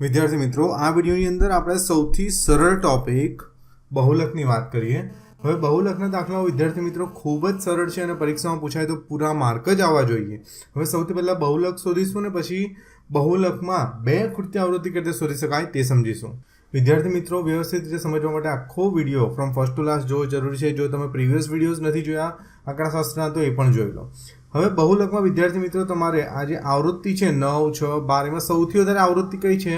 વિદ્યાર્થી મિત્રો, આ વિડીયોની અંદર આપણે સૌથી સરળ ટોપિક બહુલકની વાત કરીએ. હવે બહુલકના દાખલાઓ વિદ્યાર્થી મિત્રો ખૂબ જ સરળ છે અને પરીક્ષામાં પૂછાય તો પૂરા માર્ક જ આવવા જોઈએ. હવે સૌથી પહેલાં બહુલક શોધીશું ને પછી બહુલકમાં બે ખૂટતી આવૃત્તિ કેવી રીતે શોધી શકાય તે સમજીશું. વિદ્યાર્થી મિત્રો, વ્યવસ્થિત રીતે સમજવા માટે આખો video from first two last જોવો જરૂરી છે. જો તમે પ્રીવિયસ વિડીયોઝ નથી જોયા આંકડાશાસ્ત્રના તો એ પણ જોઈ લો. હવે બહુલકમાં વિદ્યાર્થી મિત્રો તમારે આ જે આવૃત્તિ છે 9, 6, 12 એમાં સૌથી વધારે આવૃત્તિ કઈ છે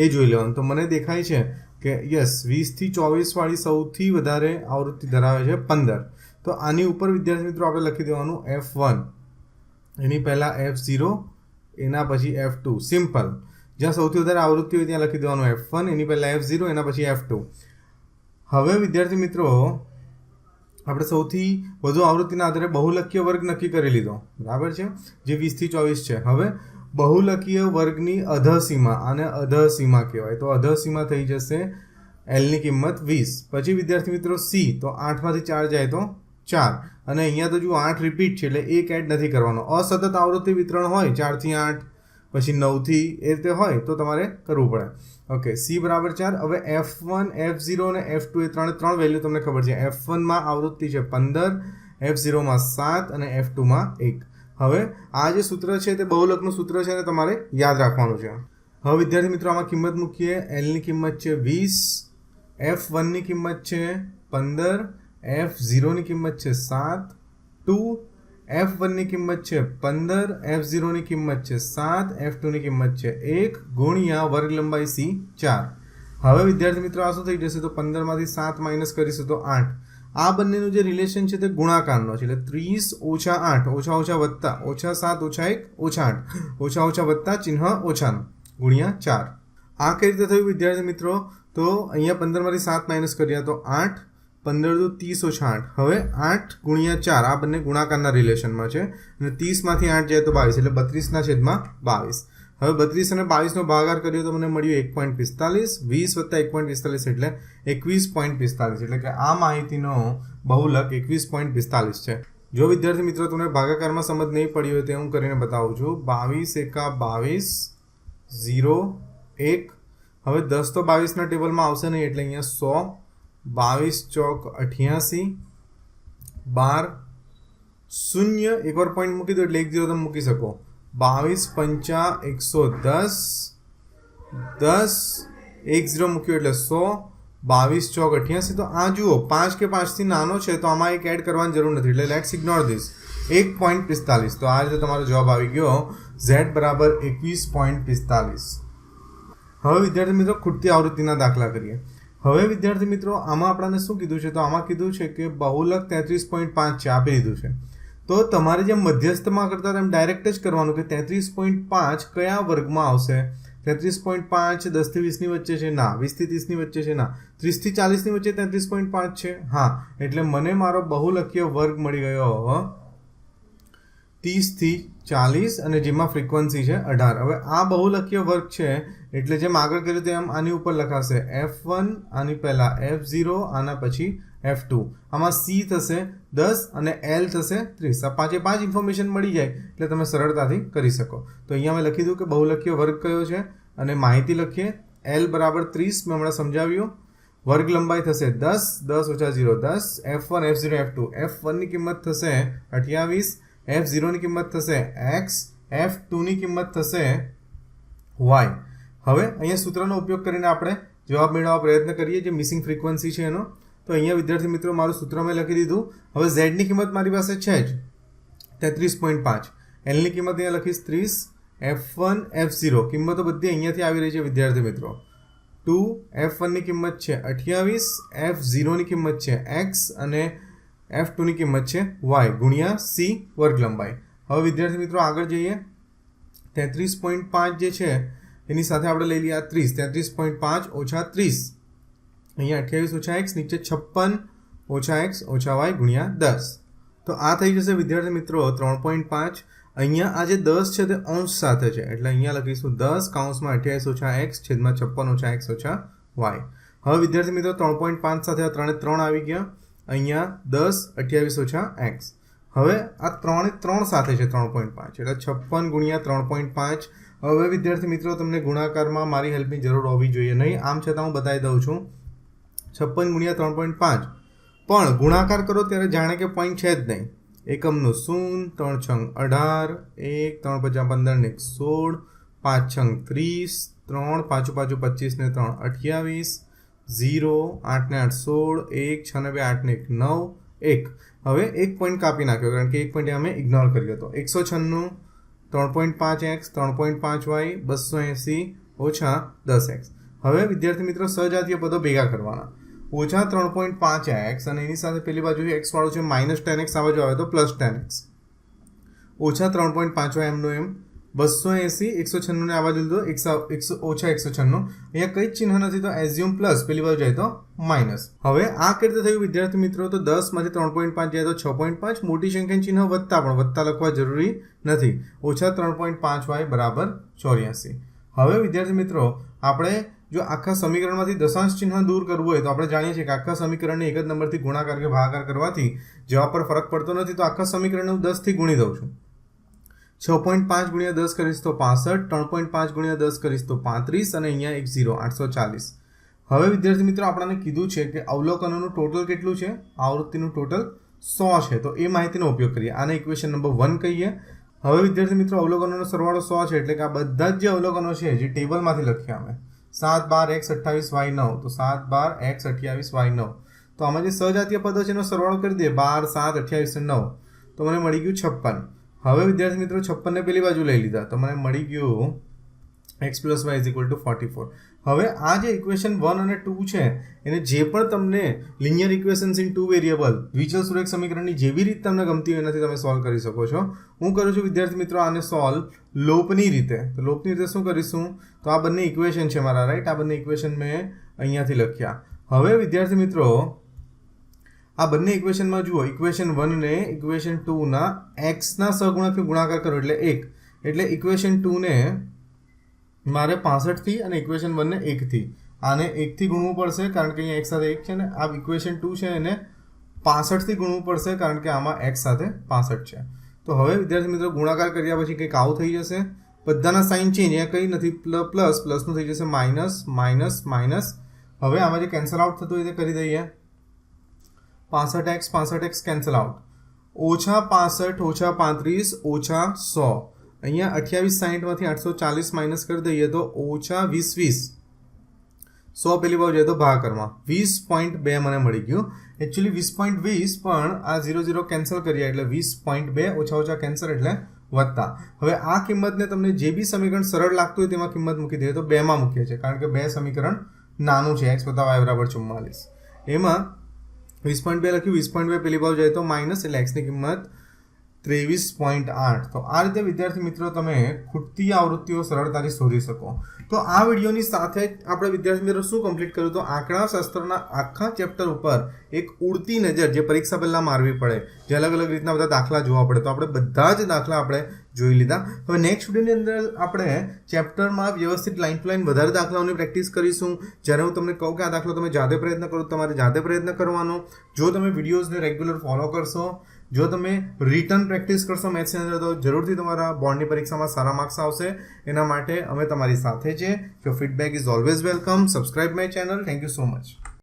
એ જોઈ લેવાનું. તો મને દેખાય છે કે યસ 20 થી 24 વાળી સૌથી વધારે આવૃત્તિ ધરાવે છે 15. તો આની ઉપર વિદ્યાર્થી મિત્રો આપણે લખી દેવાનું F1, એની પહેલાં F0, એના પછી F2. સિમ્પલ. જ્યાં સૌથી વધારે આવૃત્તિ હોય ત્યાં લખી દેવાનું F1, એની પહેલાં F0, એના પછી F2. હવે વિદ્યાર્થી મિત્રો આપણે સૌથી વધુ આવૃત્તિના આધારે બહુલકીય વર્ગ નક્કી કરી લીધો, બરાબર છે, જે 20 થી 24 છે. હવે બહુલકીય વર્ગની અધસીમા, આને અધસીમા કહેવાય. તો અધસીમા થઈ જશે Lની કિંમત 20. પછી વિદ્યાર્થી મિત્રો C, તો 8માંથી 4 જાય તો 4. અને અહીંયા તો જો 8 રિપીટ છે એટલે એક એડ નથી કરવાનો. અસતત આવૃત્તિ વિતરણ હોય 4 થી 8, પછી 9 થી એ રીતે હોય તો તમારે કરવું પડે. ઓકે, C બરાબર 4. હવે F1, F0 અને F2 એ ત્રણ વેલ્યુ તમને ખબર છે. F1માં આવૃત્તિ છે 15, F0માં 7 અને F2માં 1. હવે આ જે સૂત્ર છે તે બહુલકનું સૂત્ર છે અને તમારે યાદ રાખવાનું છે. હવે વિદ્યાર્થી મિત્રો આમાં કિંમત મૂકીએ. Lની કિંમત છે 20, F1ની કિંમત છે 15, F0ની કિંમત છે 7, 2, F1ની કિંમત છે 15, F0ની કિંમત છે 7, F2ની કિંમત છે 1 ગુણ્યા વર્ગ લંબાઈ C 4. હવે વિદ્યાર્થી મિત્રો આ શું થઈ જશે? તો 15માંથી 7 માઇનસ કરીશું તો 8. આ બંનેનું જે રિલેશન છે તે ગુણાકારનો છે, એટલે 30 ઓછા 8 ઓછા ઓછા વત્તા ઓછા 7 ઓછા 1 ઓછા 8 ઓછા ઓછા વત્તા ચિહ્ન ઓછાનું ગુણ્યા 4. આ કઈ રીતે થયું વિદ્યાર્થી મિત્રો? તો અહીંયા 15માંથી 7 માઇનસ કર્યા તો 8, 15 દુ 30 ઓછા 8. હવે 8 ગુણ્યા 4 આ બંને ગુણાકારના રિલેશનમાં છે અને 30માંથી 8 જાય તો 22, એટલે 32/22. હવે 32 અને 22નો ભાગાકાર કર્યો તો મને મળ્યું 1.45. 20 વત્તા 1.45 એટલે 21.45. એટલે કે આ માહિતીનો બહુલક 21.45 છે. જો વિદ્યાર્થી મિત્રો તમને ભાગાકારમાં સમજ નહીં પડી હોય તો હું કરીને બતાવું છું. 22 એકા 22, 0, 1. હવે 10 તો 22ના ટેબલમાં આવશે નહીં એટલે અહીંયા 100, 22 ચોક 88, 12, 0 એકવાર પોઈન્ટ મૂકી દો એટલે 1 0 તમે મૂકી શકો. 22 પંચા 110, 10 1 0 મૂક્યો એટલે 100, 22 ચોક 88. તો આ જુઓ 5 કે 5થી નાનો છે તો આમાં એક એડ કરવાની જરૂર નથી, એટલે લેટ્સ ઇગ્નોર ધીસ. 1.45. તો આ રીતે તમારો જવાબ આવી ગયો Z બરાબર 21.45. હવે વિદ્યાર્થી મિત્રો ખૂટતી આવૃત્તિના દાખલા કરીએ. હવે વિદ્યાર્થી મિત્રો આમાં આપણને શું કીધું છે? તો આમાં કીધું છે કે બહુલક 33.5 છે, આપી દીધું છે. તો તમારે જેમ મધ્યસ્થમાં કરતા તેમ ડાયરેક્ટ જ કરવાનું કે 33.5 કયા વર્ગમાં આવશે. 33.5 10 થી 20ની વચ્ચે છે? ના. 20 થી 30ની વચ્ચે છે? ના. 30 થી 40ની વચ્ચે 33.5 છે? હા. એટલે મને મારો બહુલકીય વર્ગ મળી ગયો 30 થી 40 અને જેમાં ફ્રીક્વન્સી છે 18. હવે આ બહુલકીય વર્ગ છે એટલે જેમ આગળ કર્યું તેમ આની ઉપર લખાશે F1, આની પહેલા F0, આના પછી F2. આમાં C થશે 10 અને L થશે 30. આ 5 ઇન્ફોર્મેશન મળી જાય એટલે તમે સરળતાથી કરી શકો. તો અહીંયા મેં લખી દઉં કે બહુલકીય વર્ગ કયો છે અને માહિતી લખીએ. L બરાબર 30 મેં હમણાં સમજાવ્યું. વર્ગ લંબાઈ થશે 10, 10 ઓછા 0 10, F1, F0, F2. F1ની કિંમત થશે 28, F0ની કિંમત થશે X, F2ની કિંમત થશે Y. હવે અહીંયા સૂત્રનો ઉપયોગ કરીને આપણે જવાબ મેળવવા પ્રયત્ન કરીએ, જે મિસિંગ ફ્રીક્વન્સી છે એનો. તો અહીંયા વિદ્યાર્થી મિત્રો મારું સૂત્ર મેં લખી દીધું. હવે ઝેડની કિંમત મારી પાસે છે જ 33.5. એલની કિંમત અહીંયા લખીશ 30, F1, F0 કિંમતો બધી અહીંયાથી આવી રહી છે વિદ્યાર્થી મિત્રો. 2, F1ની કિંમત છે 28, F0ની કિંમત છે X અને F2ની કિંમત છે Y ગુણ્યા C વર્ગ લંબાઈ. હવે વિદ્યાર્થી મિત્રો આગળ જઈએ. 33.5 જે છે એની સાથે આપણે લઈ લઈએ આ 30. 33.5 ઓછા 30, અહીંયા 28 ઓછા X, નીચે 56 ઓછા X ઓછા Y ગુણ્યા 10. તો આ થઈ જશે વિદ્યાર્થી મિત્રો 3.5. અહીંયા આ જે 10 છે તે અંશ સાથે છે એટલે અહીંયા લખીશું 10 કૌંસમાં 28 ઓછા X છેદમાં 56 ઓછા X ઓછા Y. હવે વિદ્યાર્થી મિત્રો 3.5 સાથે આ 3 આવી ગયા. અહીંયા 10, 28 ઓછા X. હવે આ 3 સાથે છે 3.5 એટલે 56 ગુણ્યા 3.5 હવે વિદ્યાર્થી મિત્રો તમને ગુણાકારમાં મારી હેલ્પની જરૂર હોવી જોઈએ નહીં, આમ છતાં હું બતાવી દઉં છું. 56 × 3.5 પણ ગુણાકાર કરો ત્યારે જાણે કે પોઈન્ટ છે જ નહીં. એકમનું 0, 3 છંગ 18, 1 3 5 15 ને 16, 5 છંગ 30, 3 5 5 25 ને 3 28, 0 8 ને 8 16, 1 6 ને 2 8 ને 1 9 1. હવે એક પોઈન્ટ કાપી નાખ્યો કારણ કે એક પોઈન્ટ અમે ઇગ્નોર કર્યો હતો. 196 3.5x 3.5y 280 ઓછા 10x. હવે વિદ્યાર્થી મિત્રો સજાતીય પદો ભેગા કરવાના. ઓછા 3.5x અને એની સાથે પેલી બાજુ x વાળું છે -10x આ બાજુ આવે તો +10x. ઓછા 3.5y એમનું એમ 280 196 ને આ બાજુ લીધો ઓછા 196. અહીંયા કઈ જ ચિહ્ન નથી તો એઝ્યુમ પ્લસ પેલી બાજુ જાય તો માઇનસ. હવે આ કઈ રીતે થયું વિદ્યાર્થી મિત્રો? તો 10 માંથી 3.5 જાય તો 6.5. મોટી સંખ્યાનું ચિહ્ન વત્તા પણ વત્તા લખવા જરૂરી નથી. ઓછા 3.5y બરાબર 84. હવે વિદ્યાર્થી મિત્રો આપણે જો આખા સમીકરણમાંથી દશાંશ ચિહ્ન દૂર કરવું હોય તો આપણે જાણીએ છીએ કે આખા સમીકરણને એક જ નંબરથી ગુણાકાર કે ભાગાકાર કરવાથી જવાબ પર ફરક પડતો નથી. તો આખા સમીકરણને હું 10 થી ગુણી દઉં છું. 6.5 × 10 કરીશ તો 65, 3.5 × 10 કરીશ તો 35 અને અહીંયા એક 0 840. હવે વિદ્યાર્થી મિત્રો આપણને કીધું છે કે અવલોકનોનું ટોટલ કેટલું છે? આવૃત્તિનું ટોટલ 100 છે. તો એ માહિતીનો ઉપયોગ કરીએ. આને ઇક્વેશન નંબર 1 કહીએ. હવે વિદ્યાર્થી મિત્રો અવલોકનોનો સરવાળો 100 છે એટલે કે આ બધા જ જે અવલોકનો છે જે ટેબલમાંથી લખ્યા અમે 7 12 x 28 y 9 તો 7 12 x 28 y 9. તો આમાં જે સજાતીય પદો છે એનો સરવાળો કરી દઈએ 12 7 28 9 તો મને મળી ગયું 56. હવે વિદ્યાર્થી મિત્રો 56 ને પેલી બાજુ લઈ લીધા તો મને મળી ગયું x + y = 44. હવે આ જે ઇક્વેશન 1 અને 2 છે એને જે પણ તમને લિનિયર ઇક્વેશન્સ ઇન 2 વેરિયેબલ દ્વિચલ સુરેખ સમીકરણની જેવી રીત તમને ગમતી હોય એનાથી તમે સોલ્વ કરી શકો છો. હું કરું છું વિદ્યાર્થી મિત્રો આને સોલ્વ લોપની રીતે. તો લોપની રીતે શું કરીશું? તો આ બંને ઇક્વેશન છે મારા, રાઈટ? આ બંને ઇક્વેશન મેં અહીંયાથી લખ્યા. હવે વિદ્યાર્થી મિત્રો આ બંને ઇક્વેશનમાં જુઓ, ઇક્વેશન 1 ને ઇક્વેશન 2 ના x ના સહગુણકથી ગુણાકાર કરો એટલે 1. એટલે ઇક્વેશન 2 ને મારે 65 થી અને ઇક્વેશન 1 ને 1 થી. આને 1 થી ગુણવું પડશે કારણ કે અહીંયા x સાથે 1 છે ને આ ઇક્વેશન 2 છે એને 65 થી ગુણવું પડશે કારણ કે આમાં x સાથે 65 છે. તો હવે વિદ્યાર્થી મિત્રો ગુણાકાર કર્યા પછી કંઈક આવું થઈ જશે. બધાના સાઇન ચેન્જ, અહીંયા કંઈ નથી, પ્લસનું થઈ જશે માઇનસ માઇનસ માઇનસ. હવે આમાં જે કેન્સલ આઉટ થતું હોય તે કરી દઈએ. 65x cancel out. ઓછા 65 ઓછા 35 ઓછા 100. અહીંયા 28 60 માંથી 840 માઇનસ કરી દઈએ તો ઓછા 20 20. 100 પેલી બાજુ જાય તો ભાગાકારમાં 20.2 મને મળી ગયું. એકચ્યુઅલી 20.20 પણ આ 0 0 કેન્સલ કરીએ એટલે 20.2 ઓછા ઓછા કેન્સલ એટલે વત્તા. હવે આ કિંમતને તમને જે બી સમીકરણ સરળ લાગતું હોય તેમાં કિંમત મૂકી દઈએ તો 2 માં મૂકીએ છીએ કારણ કે 2 સમીકરણ નાનું છે. x + y = 44. એમાં 20.2 લખ્યું, 20.2 પેલી બાજુ જાય તો માઇનસ એટલે x ની કિંમત 23.8. તો આ રીતે વિદ્યાર્થી મિત્રો તમે ખૂટતી આવૃત્તિઓ સરળતાથી શોધી શકો. તો આ વિડીયોની સાથે આપણે વિદ્યાર્થી મિત્રો શું કમ્પ્લીટ કર્યું? તો આંકડાશાસ્ત્રના આખા ચેપ્ટર ઉપર એક ઉડતી નજર જે પરીક્ષા પહેલાં મારવી પડે, જે અલગ અલગ રીતના બધા દાખલા જોવા પડે, તો આપણે બધા જ દાખલા આપણે જોઈ લીધા. હવે નેક્સ્ટ વિડીયોની અંદર આપણે ચેપ્ટરમાં વ્યવસ્થિત લાઈન ટુ લાઈન વધારે દાખલાઓની પ્રેક્ટિસ કરીશું. જ્યારે હું તમને કહું કે આ દાખલો તમે જાતે પ્રયત્ન કરો, તમારે જાતે પ્રયત્ન કરવાનો. જો તમે વિડીયોઝને રેગ્યુલર ફોલો કરશો, જો તમે રિટર્ન પ્રેક્ટિસ કરશો મેથ્સની અંદર તો જરૂરથી તમારા બોર્ડની પરીક્ષામાં સારા માર્ક્સ આવશે. એના માટે અમે તમારી સાથે છે. Your feedback is always welcome. Subscribe my channel. Thank you so much.